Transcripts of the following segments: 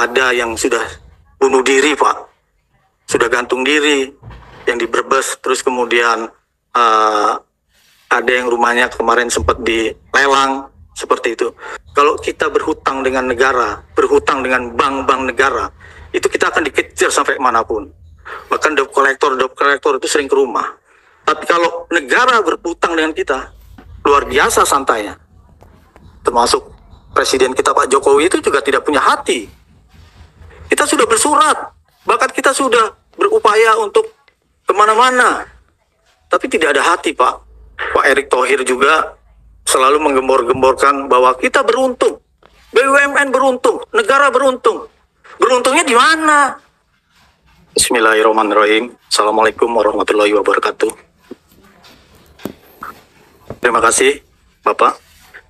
ada yang sudah bunuh diri, Pak, sudah gantung diri, yang di Brebes, terus kemudian ada yang rumahnya kemarin sempat dilelang, seperti itu. Kalau kita berhutang dengan negara, berhutang dengan bank-bank negara, itu kita akan dikejar sampai manapun. Bahkan debt collector itu sering ke rumah. Tapi kalau negara berhutang dengan kita, luar biasa santainya. Termasuk Presiden kita Pak Jokowi itu juga tidak punya hati. Kita sudah bersurat, bahkan kita sudah berupaya untuk kemana-mana, tapi tidak ada hati, Pak. Pak Erick Thohir juga selalu menggembor-gemborkan bahwa kita beruntung, BUMN beruntung, negara beruntung. Beruntungnya di mana? Bismillahirrahmanirrahim. Assalamualaikum warahmatullahi wabarakatuh. Terima kasih, Bapak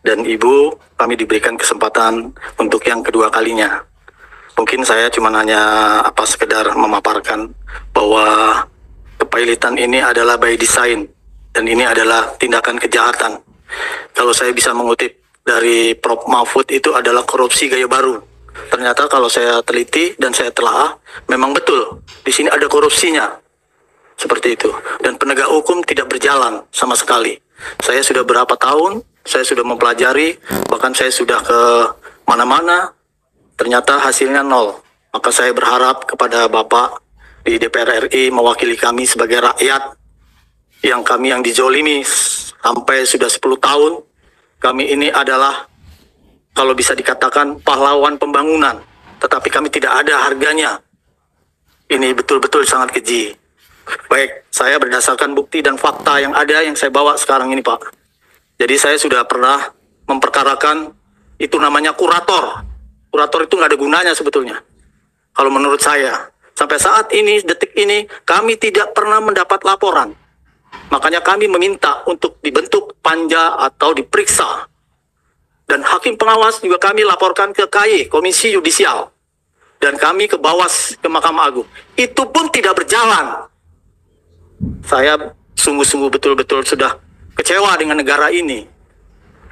dan Ibu, kami diberikan kesempatan untuk yang kedua kalinya. Mungkin saya cuma hanya sekedar memaparkan bahwa kepailitan ini adalah by design dan ini adalah tindakan kejahatan. Kalau saya bisa mengutip dari Prof. Mahfud, itu adalah korupsi gaya baru. Ternyata kalau saya teliti dan saya telah, memang betul di sini ada korupsinya. Seperti itu. Dan penegak hukum tidak berjalan sama sekali. Saya sudah berapa tahun, saya sudah mempelajari, bahkan saya sudah ke mana-mana, ternyata hasilnya nol. Maka saya berharap kepada Bapak di DPR RI mewakili kami sebagai rakyat yang dizolimi sampai sudah 10 tahun. Kami ini adalah, kalau bisa dikatakan, pahlawan pembangunan, tetapi kami tidak ada harganya. Ini betul-betul sangat keji. Baik, saya berdasarkan bukti dan fakta yang ada yang saya bawa sekarang ini, Pak. Jadi saya sudah pernah memperkarakan, itu namanya kurator. Kurator itu nggak ada gunanya sebetulnya. Kalau menurut saya, sampai saat ini, detik ini, kami tidak pernah mendapat laporan. Makanya kami meminta untuk dibentuk panja atau diperiksa. Dan hakim pengawas juga kami laporkan ke KY, Komisi Yudisial. Dan kami ke Bawas, ke Mahkamah Agung. Itu pun tidak berjalan. Saya sungguh-sungguh betul-betul sudah kecewa dengan negara ini.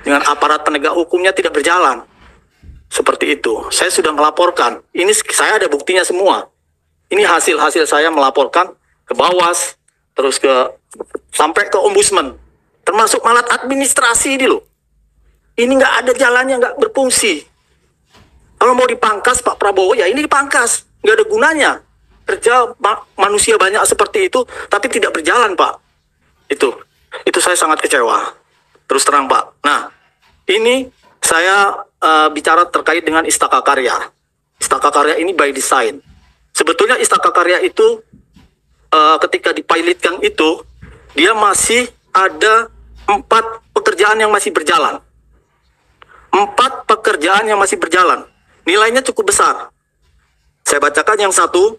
Dengan aparat penegak hukumnya tidak berjalan. Seperti itu. Saya sudah melaporkan. Ini saya ada buktinya semua. Ini hasil-hasil saya melaporkan ke Bawas, terus sampai ke Ombudsman. Termasuk malah administrasi ini loh. Ini nggak ada jalannya, nggak berfungsi. Kalau mau dipangkas Pak Prabowo, ya ini dipangkas. Nggak ada gunanya. Kerja manusia banyak seperti itu, tapi tidak berjalan, Pak. Itu saya sangat kecewa. Terus terang, Pak. Nah, ini saya bicara terkait dengan Istaka Karya. Istaka Karya ini by design. Sebetulnya Istaka Karya itu ketika dipilotkan itu, dia masih ada 4 pekerjaan yang masih berjalan. 4 pekerjaan yang masih berjalan. Nilainya cukup besar. Saya bacakan yang satu,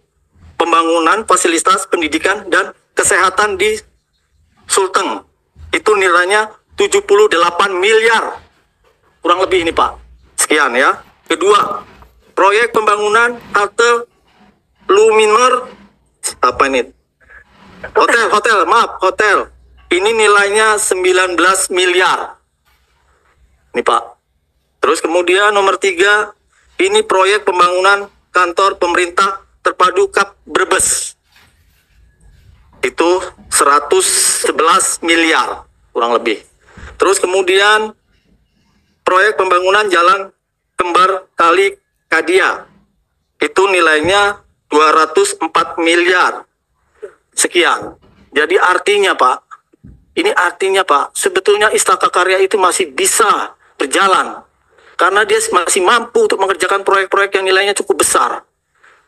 pembangunan fasilitas pendidikan dan kesehatan di Sulteng. Itu nilainya 78 miliar. Kurang lebih ini, Pak. Sekian ya. Kedua, proyek pembangunan halte Luminor, hotel. Ini nilainya 19 miliar. Ini, Pak. Terus kemudian nomor 3, ini proyek pembangunan kantor pemerintah terpadu Kap Brebes. Itu 111 miliar kurang lebih. Terus kemudian proyek pembangunan jalan Kembar Kali Kadia. Itu nilainya 204 miliar. Sekian. Jadi artinya, Pak, sebetulnya Istaka Karya itu masih bisa berjalan. Karena dia masih mampu untuk mengerjakan proyek-proyek yang nilainya cukup besar.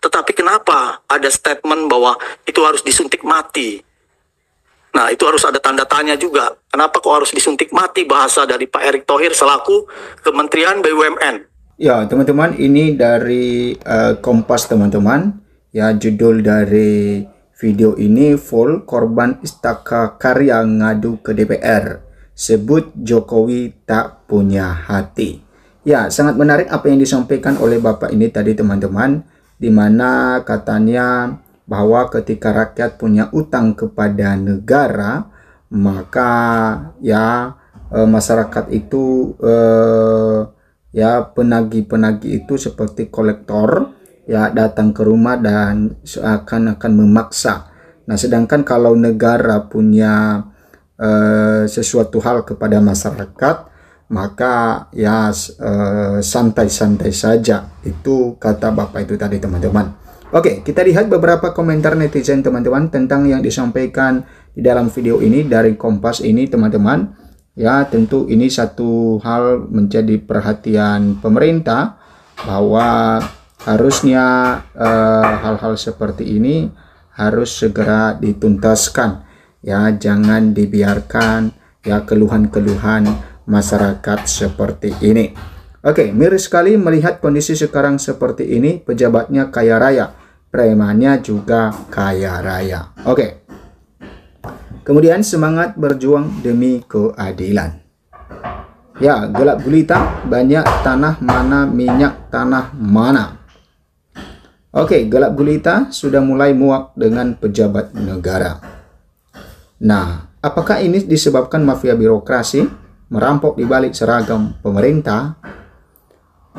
Tetapi kenapa ada statement bahwa itu harus disuntik mati? Nah, itu harus ada tanda tanya juga. Kenapa kok harus disuntik mati, bahasa dari Pak Erick Thohir selaku Kementerian BUMN? Ya, teman-teman, ini dari Kompas, teman-teman. Ya, judul dari video ini full, korban Istaka Karya ngadu ke DPR. Sebut Jokowi tak punya hati. Ya, sangat menarik apa yang disampaikan oleh Bapak ini tadi, teman-teman, di mana katanya bahwa ketika rakyat punya utang kepada negara, maka ya masyarakat itu ya penagih-penagih itu seperti kolektor ya datang ke rumah dan seakan-akan memaksa. Nah, sedangkan kalau negara punya sesuatu hal kepada masyarakat, maka ya santai-santai saja. Itu kata Bapak itu tadi, teman-teman. Oke, kita lihat beberapa komentar netizen, teman-teman, tentang yang disampaikan di dalam video ini dari Kompas ini, teman-teman. Ya, tentu ini satu hal menjadi perhatian pemerintah bahwa harusnya hal-hal seperti ini harus segera dituntaskan. Ya, jangan dibiarkan ya keluhan-keluhan masyarakat seperti ini. Oke, miris sekali melihat kondisi sekarang seperti ini. Pejabatnya kaya raya, premannya juga kaya raya. Oke. Kemudian semangat berjuang demi keadilan. Ya, gelap gulita, banyak tanah mana, minyak tanah mana. Oke, gelap gulita sudah mulai muak dengan pejabat negara. Nah, apakah ini disebabkan mafia birokrasi merampok di balik seragam pemerintah?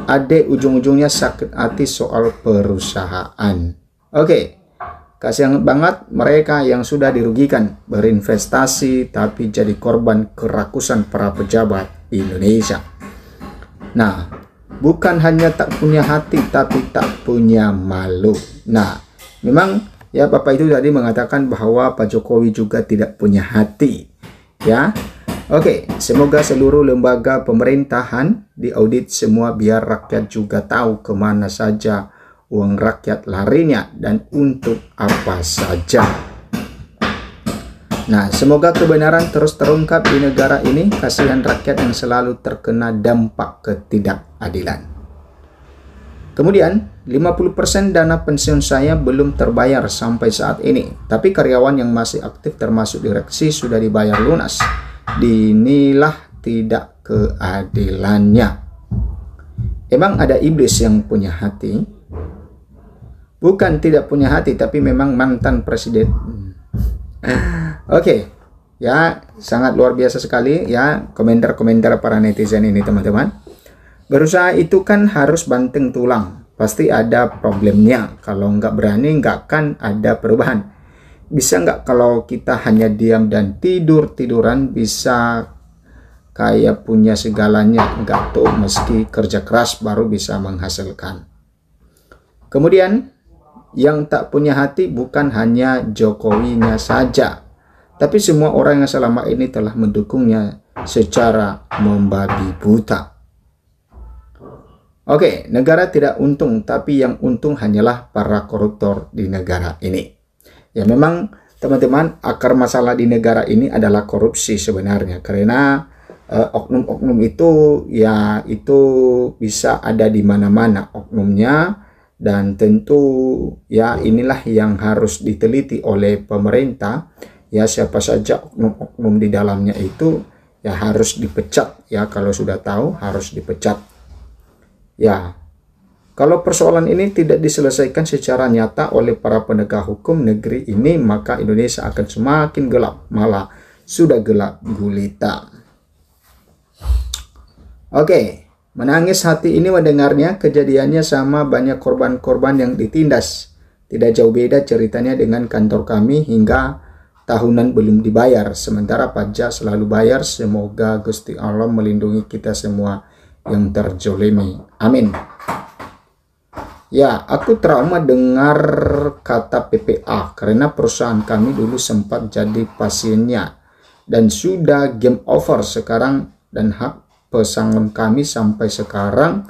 Ada ujung-ujungnya sakit hati soal perusahaan. Oke. Kasihan banget mereka yang sudah dirugikan berinvestasi tapi jadi korban kerakusan para pejabat Indonesia. Nah, bukan hanya tak punya hati tapi tak punya malu. Nah, memang ya Bapak itu tadi mengatakan bahwa Pak Jokowi juga tidak punya hati. Ya, oke, semoga seluruh lembaga pemerintahan diaudit semua biar rakyat juga tahu kemana saja uang rakyat larinya dan untuk apa saja. Nah, semoga kebenaran terus terungkap di negara ini. Kasihan rakyat yang selalu terkena dampak ketidakadilan. Kemudian, 50% dana pensiun saya belum terbayar sampai saat ini. Tapi karyawan yang masih aktif termasuk direksi sudah dibayar lunas. Dinilah tidak keadilannya. Emang ada iblis yang punya hati? Bukan tidak punya hati, tapi memang mantan presiden. Oke, ya sangat luar biasa sekali ya komentar-komentar para netizen ini, teman-teman. Berusaha itu kan harus banting tulang, pasti ada problemnya. Kalau nggak berani nggak akan ada perubahan. Bisa nggak kalau kita hanya diam dan tidur-tiduran bisa kayak punya segalanya? Nggak tuh, meski kerja keras baru bisa menghasilkan. Kemudian yang tak punya hati bukan hanya Jokowinya saja, tapi semua orang yang selama ini telah mendukungnya secara membabi buta. Oke, negara tidak untung, tapi yang untung hanyalah para koruptor di negara ini. Ya memang teman-teman, akar masalah di negara ini adalah korupsi sebenarnya, karena oknum-oknum itu ya itu bisa ada di mana-mana oknumnya. Dan tentu ya inilah yang harus diteliti oleh pemerintah. Ya siapa saja oknum-oknum di dalamnya itu ya harus dipecat. Ya kalau sudah tahu harus dipecat. Ya kalau persoalan ini tidak diselesaikan secara nyata oleh para penegak hukum negeri ini, maka Indonesia akan semakin gelap, malah sudah gelap gulita. Oke. Menangis hati ini mendengarnya. Kejadiannya sama, banyak korban-korban yang ditindas. Tidak jauh beda ceritanya dengan kantor kami, hingga tahunan belum dibayar. Sementara pajak selalu bayar. Semoga Gusti Allah melindungi kita semua yang terzolimi. Amin. Ya, aku trauma dengar kata PPA karena perusahaan kami dulu sempat jadi pasiennya. Dan sudah game over sekarang, dan hak pesangon kami sampai sekarang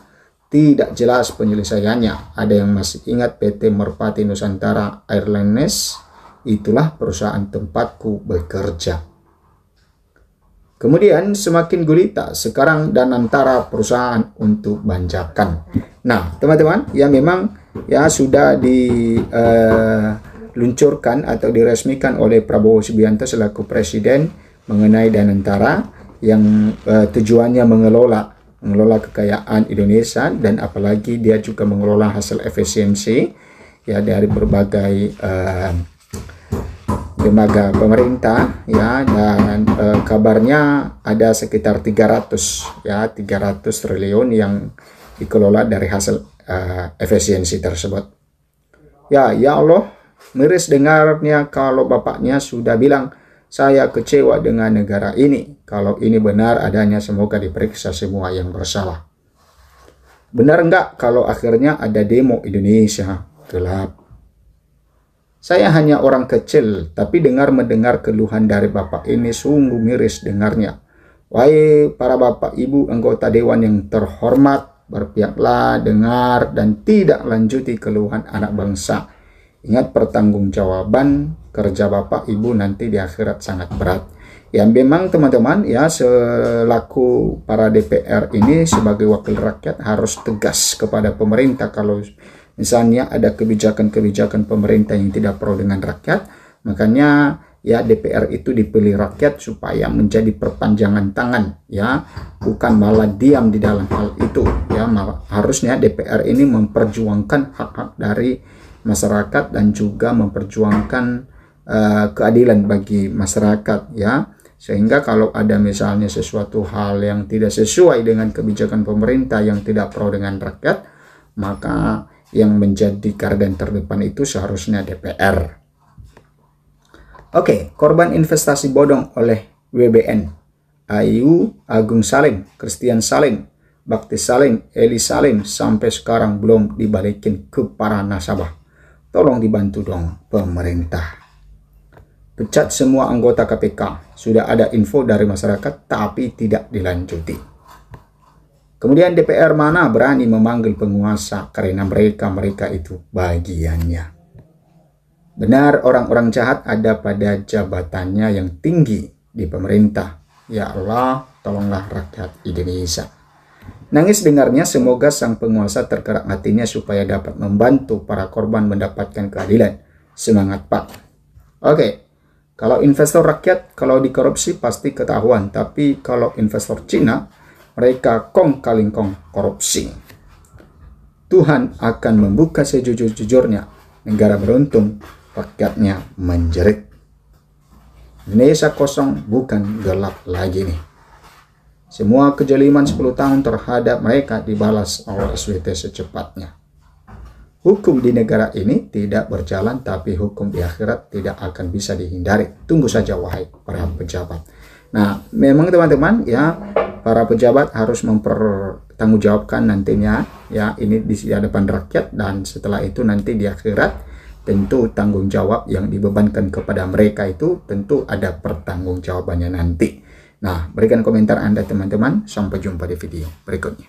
tidak jelas penyelesaiannya. Ada yang masih ingat PT Merpati Nusantara Airlines? Itulah perusahaan tempatku bekerja. Kemudian semakin gulita sekarang dan antara perusahaan untuk banjakan. Nah, teman-teman, ya memang ya sudah diluncurkan atau diresmikan oleh Prabowo Subianto selaku presiden mengenai Danantara yang tujuannya mengelola kekayaan Indonesia, dan apalagi dia juga mengelola hasil efisiensi ya dari berbagai lembaga pemerintah ya, dan kabarnya ada sekitar 300 triliun yang dikelola dari hasil efisiensi tersebut. Ya Allah, miris dengarnya kalau bapaknya sudah bilang, saya kecewa dengan negara ini. Kalau ini benar adanya, semoga diperiksa semua yang bersalah. Benar enggak kalau akhirnya ada demo Indonesia gelap? Saya hanya orang kecil, tapi mendengar keluhan dari bapak ini sungguh miris dengarnya. Wahai para bapak ibu anggota dewan yang terhormat, berpihaklah, dengar, dan tidak lanjuti keluhan anak bangsa. Ingat pertanggungjawaban kerja bapak ibu nanti di akhirat sangat berat. Ya memang teman-teman ya, selaku para DPR ini sebagai wakil rakyat harus tegas kepada pemerintah kalau misalnya ada kebijakan-kebijakan pemerintah yang tidak pro dengan rakyat. Makanya ya DPR itu dipilih rakyat supaya menjadi perpanjangan tangan, ya, bukan malah diam di dalam hal itu. Ya, harusnya DPR ini memperjuangkan hak-hak dari masyarakat dan juga memperjuangkan keadilan bagi masyarakat, ya. Sehingga kalau ada misalnya sesuatu hal yang tidak sesuai dengan kebijakan pemerintah yang tidak pro dengan rakyat, maka yang menjadi garda terdepan itu seharusnya DPR. Oke, korban investasi bodong oleh WBN. Ayu, Agung Salim, Christian Salim, Bakti Salim, Eli Salim sampai sekarang belum dibalikin ke para nasabah. Tolong dibantu dong pemerintah. Pecat semua anggota KPK. Sudah ada info dari masyarakat tapi tidak dilanjuti. Kemudian DPR mana berani memanggil penguasa karena mereka itu bagiannya. Benar, orang-orang jahat ada pada jabatannya yang tinggi di pemerintah. Ya Allah, tolonglah rakyat Indonesia. Nangis dengarnya, semoga sang penguasa tergerak hatinya supaya dapat membantu para korban mendapatkan keadilan. Semangat Pak. Oke, kalau investor rakyat, kalau dikorupsi pasti ketahuan. Tapi kalau investor Cina, mereka kong kaling kong korupsi. Tuhan akan membuka sejujur-jujurnya. Negara beruntung, rakyatnya menjerit. Indonesia kosong, bukan gelap lagi nih. Semua kejeliman 10 tahun terhadap mereka dibalas oleh SWT secepatnya. Hukum di negara ini tidak berjalan, tapi hukum di akhirat tidak akan bisa dihindari. Tunggu saja wahai para pejabat. Nah, memang teman-teman ya, para pejabat harus mempertanggungjawabkan nantinya ya ini di hadapan rakyat, dan setelah itu nanti di akhirat tentu tanggung jawab yang dibebankan kepada mereka itu tentu ada pertanggungjawabannya nanti. Nah, berikan komentar Anda teman-teman. Sampai jumpa di video berikutnya.